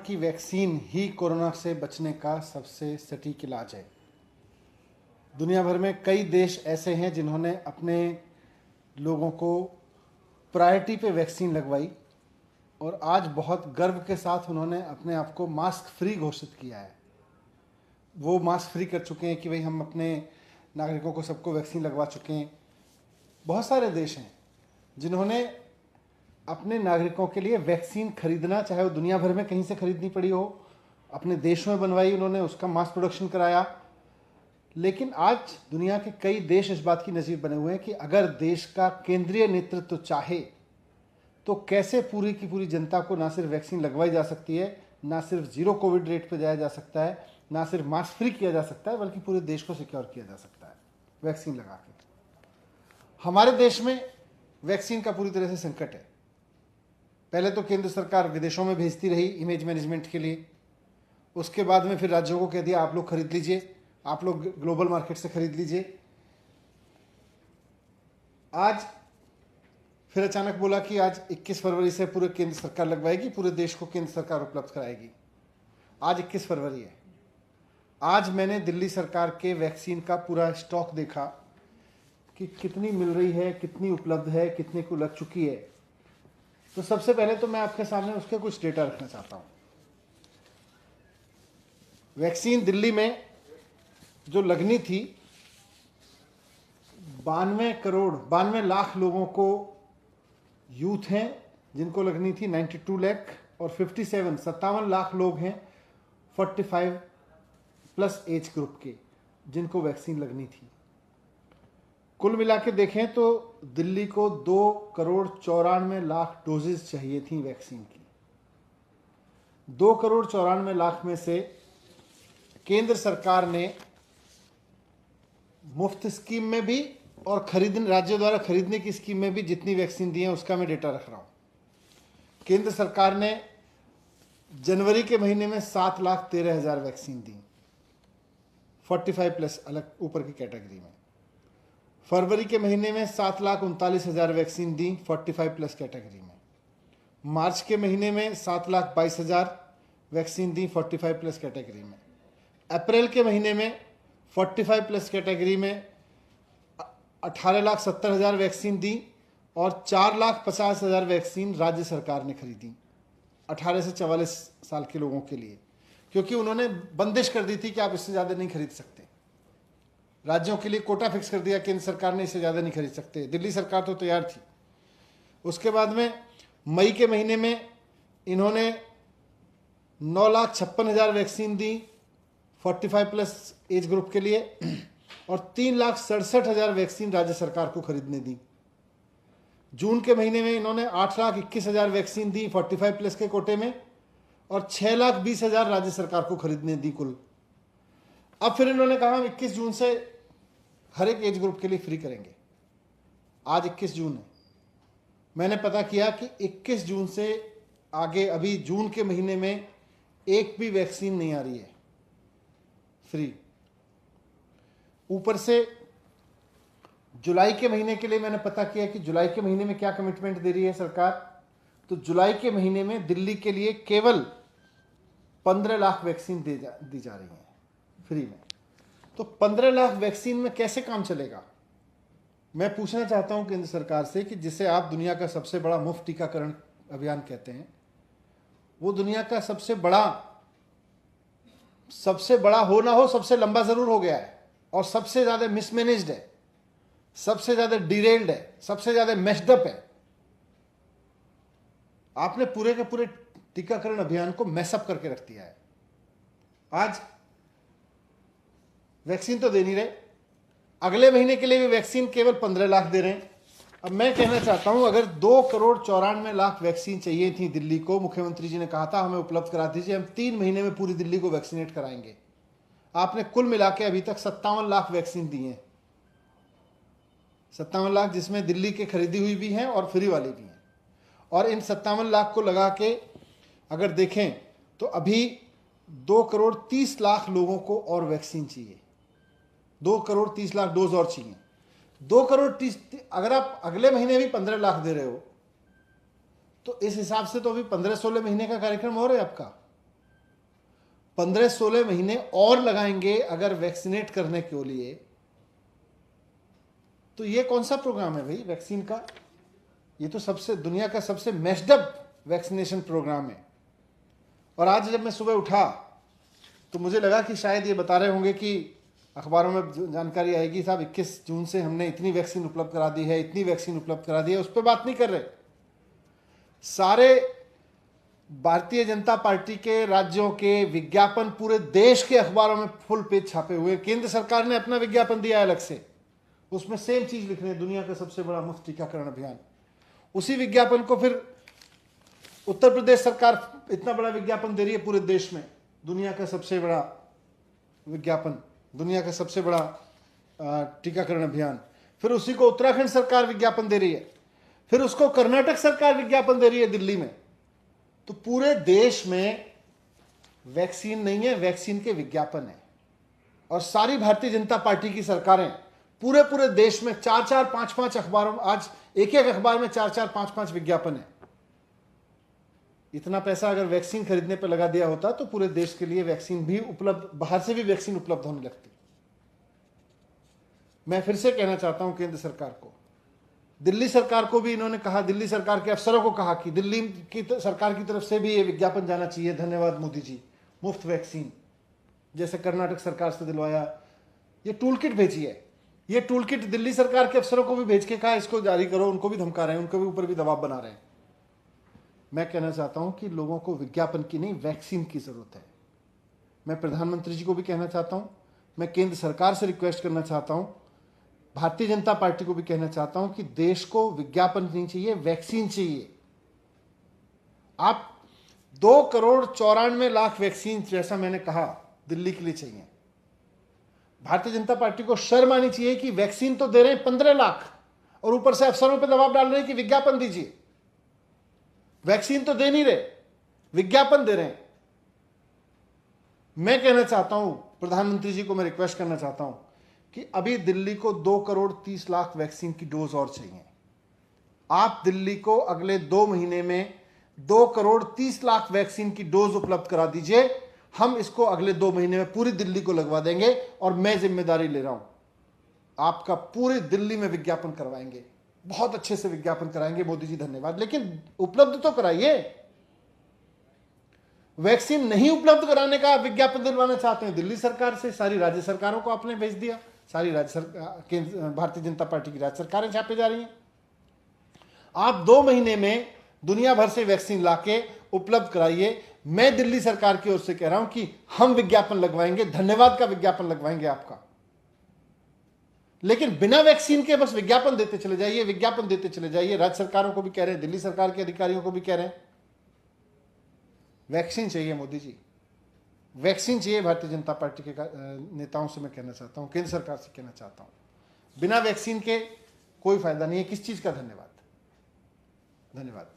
कि वैक्सीन ही कोरोना से बचने का सबसे सटीक इलाज है। दुनिया भर में कई देश ऐसे हैं जिन्होंने अपने लोगों को प्रायोरिटी पे वैक्सीन लगवाई और आज बहुत गर्व के साथ उन्होंने अपने आप को मास्क फ्री घोषित किया है। वो मास्क फ्री कर चुके हैं कि भाई हम अपने नागरिकों को सबको वैक्सीन लगवा चुके हैं। बहुत सारे देश हैं जिन्होंने अपने नागरिकों के लिए वैक्सीन खरीदना, चाहे वो दुनिया भर में कहीं से खरीदनी पड़ी हो, अपने देश में बनवाई, उन्होंने उसका मास प्रोडक्शन कराया। लेकिन आज दुनिया के कई देश इस बात की नज़ीर बने हुए हैं कि अगर देश का केंद्रीय नेतृत्व चाहे तो कैसे पूरी की पूरी जनता को ना सिर्फ वैक्सीन लगवाई जा सकती है, ना सिर्फ जीरो कोविड रेट पर जाया जा सकता है, ना सिर्फ मास्क फ्री किया जा सकता है, बल्कि पूरे देश को सिक्योर किया जा सकता है वैक्सीन लगा के। हमारे देश में वैक्सीन का पूरी तरह से संकट है। पहले तो केंद्र सरकार विदेशों में भेजती रही इमेज मैनेजमेंट के लिए, उसके बाद में फिर राज्यों को कह दिया आप लोग खरीद लीजिए, आप लोग ग्लोबल मार्केट से खरीद लीजिए। आज फिर अचानक बोला कि आज 21 फरवरी से पूरे केंद्र सरकार लगवाएगी, पूरे देश को केंद्र सरकार उपलब्ध कराएगी। आज 21 फरवरी है। आज मैंने दिल्ली सरकार के वैक्सीन का पूरा स्टॉक देखा कि कितनी मिल रही है, कितनी उपलब्ध है, कितने को लग चुकी है। तो सबसे पहले तो मैं आपके सामने उसके कुछ डेटा रखना चाहता हूं। वैक्सीन दिल्ली में जो लगनी थी 92 लाख लोगों को यूथ हैं जिनको लगनी थी 92 लाख, और 57 लाख लोग हैं 45 प्लस एज ग्रुप के जिनको वैक्सीन लगनी थी। कुल मिला के देखें तो दिल्ली को 2,94,00,000 डोजेज चाहिए थी वैक्सीन की। 2,94,00,000 में से केंद्र सरकार ने मुफ्त स्कीम में भी और राज्यों द्वारा खरीदने की स्कीम में भी जितनी वैक्सीन दी है उसका मैं डेटा रख रहा हूं। केंद्र सरकार ने जनवरी के महीने में 7,13,000 वैक्सीन दी 45 प्लस अलग ऊपर की कैटेगरी में। फरवरी के महीने में 7,39,000 वैक्सीन दी 45 प्लस कैटेगरी में। मार्च के महीने में 7,22,000 वैक्सीन दी 45 प्लस कैटेगरी में। अप्रैल के महीने में 45 प्लस कैटेगरी में 18,70,000 वैक्सीन दी और 4,50,000 वैक्सीन राज्य सरकार ने खरीदी 18 से 44 साल के लोगों के लिए, क्योंकि उन्होंने बंदिश कर दी थी कि आप इससे ज़्यादा नहीं खरीद सकते। राज्यों के लिए कोटा फिक्स कर दिया, केंद्र सरकार ने इससे ज़्यादा नहीं खरीद सकते। दिल्ली सरकार तो तैयार थी। उसके बाद में मई के महीने में इन्होंने 9,56,000 वैक्सीन दी 45 प्लस एज ग्रुप के लिए और 3,67,000 वैक्सीन राज्य सरकार को खरीदने दी। जून के महीने में इन्होंने 8,21,000 वैक्सीन दी 45 प्लस के कोटे में और 6,20,000 राज्य सरकार को खरीदने दी कुल। अब फिर इन्होंने कहा हम 21 जून से हर एक एज ग्रुप के लिए फ्री करेंगे। आज 21 जून है। मैंने पता किया कि 21 जून से आगे अभी जून के महीने में एक भी वैक्सीन नहीं आ रही है फ्री। ऊपर से जुलाई के महीने के लिए मैंने पता किया कि जुलाई के महीने में क्या कमिटमेंट दे रही है सरकार। तो जुलाई के महीने में दिल्ली के लिए केवल 15 लाख वैक्सीन दी जा रही है फ्री में। तो 15 लाख वैक्सीन में कैसे काम चलेगा? मैं पूछना चाहता हूं केंद्र सरकार से कि जिसे आप दुनिया का सबसे बड़ा मुफ्त टीकाकरण अभियान कहते हैं, वो दुनिया का सबसे बड़ा हो ना हो, सबसे लंबा जरूर हो गया है और सबसे ज्यादा मिसमैनेज्ड है, सबसे ज्यादा डिरेल्ड है, सबसे ज्यादा मेस्डअप है। आपने पूरे के पूरे टीकाकरण अभियान को मैसअप करके रख दिया है। आज वैक्सीन तो दे नहीं रहे, अगले महीने के लिए भी वैक्सीन केवल 15 लाख दे रहे हैं। अब मैं कहना चाहता हूं, अगर 2,94,00,000 वैक्सीन चाहिए थी दिल्ली को, मुख्यमंत्री जी ने कहा था हमें उपलब्ध करा दीजिए, हम 3 महीने में पूरी दिल्ली को वैक्सीनेट कराएंगे। आपने कुल मिला के अभी तक 57 लाख वैक्सीन दी हैं। 57 लाख जिसमें दिल्ली के खरीदी हुई भी हैं और फ्री वाली भी हैं। और इन 57 लाख को लगा के अगर देखें तो अभी 2,30,00,000 लोगों को और वैक्सीन चाहिए। 2,30,00,000 डोज और चाहिए। 2,30,00,000, अगर आप अगले महीने भी 15 लाख दे रहे हो तो इस हिसाब से तो अभी 15-16 महीने का कार्यक्रम हो रहा है आपका। 15-16 महीने और लगाएंगे अगर वैक्सीनेट करने के लिए, तो ये कौन सा प्रोग्राम है भाई वैक्सीन का? ये तो सबसे दुनिया का सबसे मेस्डअप वैक्सीनेशन प्रोग्राम है। और आज जब मैं सुबह उठा तो मुझे लगा कि शायद ये बता रहे होंगे कि अखबारों में जानकारी आएगी, साहब 21 जून से हमने इतनी वैक्सीन उपलब्ध करा दी है, इतनी वैक्सीन उपलब्ध करा दी है। उस पर बात नहीं कर रहे। सारे भारतीय जनता पार्टी के राज्यों के विज्ञापन पूरे देश के अखबारों में फुल पेज छापे हुए। केंद्र सरकार ने अपना विज्ञापन दिया है अलग से, उसमें सेम चीज लिख रहे हैं, दुनिया का सबसे बड़ा मुफ्त टीकाकरण अभियान। उसी विज्ञापन को फिर उत्तर प्रदेश सरकार इतना बड़ा विज्ञापन दे रही है पूरे देश में, दुनिया का सबसे बड़ा विज्ञापन, दुनिया का सबसे बड़ा टीकाकरण अभियान। फिर उसी को उत्तराखंड सरकार विज्ञापन दे रही है, फिर उसको कर्नाटक सरकार विज्ञापन दे रही है दिल्ली में। तो पूरे देश में वैक्सीन नहीं है, वैक्सीन के विज्ञापन है। और सारी भारतीय जनता पार्टी की सरकारें पूरे पूरे देश में 4-4, 5-5 अखबारों, आज एक एक अखबार में 4-4, 5-5 विज्ञापन है। इतना पैसा अगर वैक्सीन खरीदने पर लगा दिया होता तो पूरे देश के लिए वैक्सीन भी उपलब्ध, बाहर से भी वैक्सीन उपलब्ध होने लगती। मैं फिर से कहना चाहता हूं केंद्र सरकार को, दिल्ली सरकार को भी इन्होंने कहा, दिल्ली सरकार के अफसरों को कहा कि दिल्ली की सरकार की तरफ से भी ये विज्ञापन जाना चाहिए, धन्यवाद मोदी जी, मुफ्त वैक्सीन जैसे कर्नाटक सरकार से दिलवाया। ये टूल किट भेजी है, ये टूल किट दिल्ली सरकार के अफसरों को भी भेज के कहा इसको जारी करो, उनको भी धमका रहे हैं, उनके भी ऊपर भी दबाव बना रहे हैं। मैं कहना चाहता हूं कि लोगों को विज्ञापन की नहीं, वैक्सीन की जरूरत है। मैं प्रधानमंत्री जी को भी कहना चाहता हूं, मैं केंद्र सरकार से रिक्वेस्ट करना चाहता हूं, भारतीय जनता पार्टी को भी कहना चाहता हूं कि देश को विज्ञापन नहीं चाहिए, वैक्सीन चाहिए। आप 2,94,00,000 वैक्सीन, जैसा मैंने कहा, दिल्ली के लिए चाहिए। भारतीय जनता पार्टी को शर्म आनी चाहिए कि वैक्सीन तो दे रहे हैं 15 लाख और ऊपर से अफसरों पर दबाव डाल रहे हैं कि विज्ञापन दीजिए। वैक्सीन तो दे नहीं रहे, विज्ञापन दे रहे हैं। मैं कहना चाहता हूं, प्रधानमंत्री जी को मैं रिक्वेस्ट करना चाहता हूं कि अभी दिल्ली को 2,30,00,000 वैक्सीन की डोज और चाहिए। आप दिल्ली को अगले 2 महीने में 2,30,00,000 वैक्सीन की डोज उपलब्ध करा दीजिए। हम इसको अगले 2 महीने में पूरी दिल्ली को लगवा देंगे और मैं जिम्मेदारी ले रहा हूं, आपका पूरी दिल्ली में विज्ञापन करवाएंगे, बहुत अच्छे से विज्ञापन कराएंगे। मोदी जी धन्यवाद, लेकिन उपलब्ध तो कराइए। वैक्सीन नहीं उपलब्ध कराने का आप विज्ञापन दिलवाना चाहते हैं दिल्ली सरकार से, सारी राज्य सरकारों को आपने भेज दिया, सारी राज्य सरकार, भारतीय जनता पार्टी की राज्य सरकारें छापे जा रही हैं। आप 2 महीने में दुनिया भर से वैक्सीन लाके उपलब्ध कराइए। मैं दिल्ली सरकार की ओर से कह रहा हूं कि हम विज्ञापन लगवाएंगे, धन्यवाद का विज्ञापन लगवाएंगे आपका, लेकिन बिना वैक्सीन के बस विज्ञापन देते चले जाइए, विज्ञापन देते चले जाइए। राज्य सरकारों को भी कह रहे हैं, दिल्ली सरकार के अधिकारियों को भी कह रहे हैं, वैक्सीन चाहिए मोदी जी, वैक्सीन चाहिए। भारतीय जनता पार्टी के नेताओं से मैं कहना चाहता हूं, केंद्र सरकार से कहना चाहता हूं, बिना वैक्सीन के कोई फायदा नहीं है। किस चीज का धन्यवाद? धन्यवाद।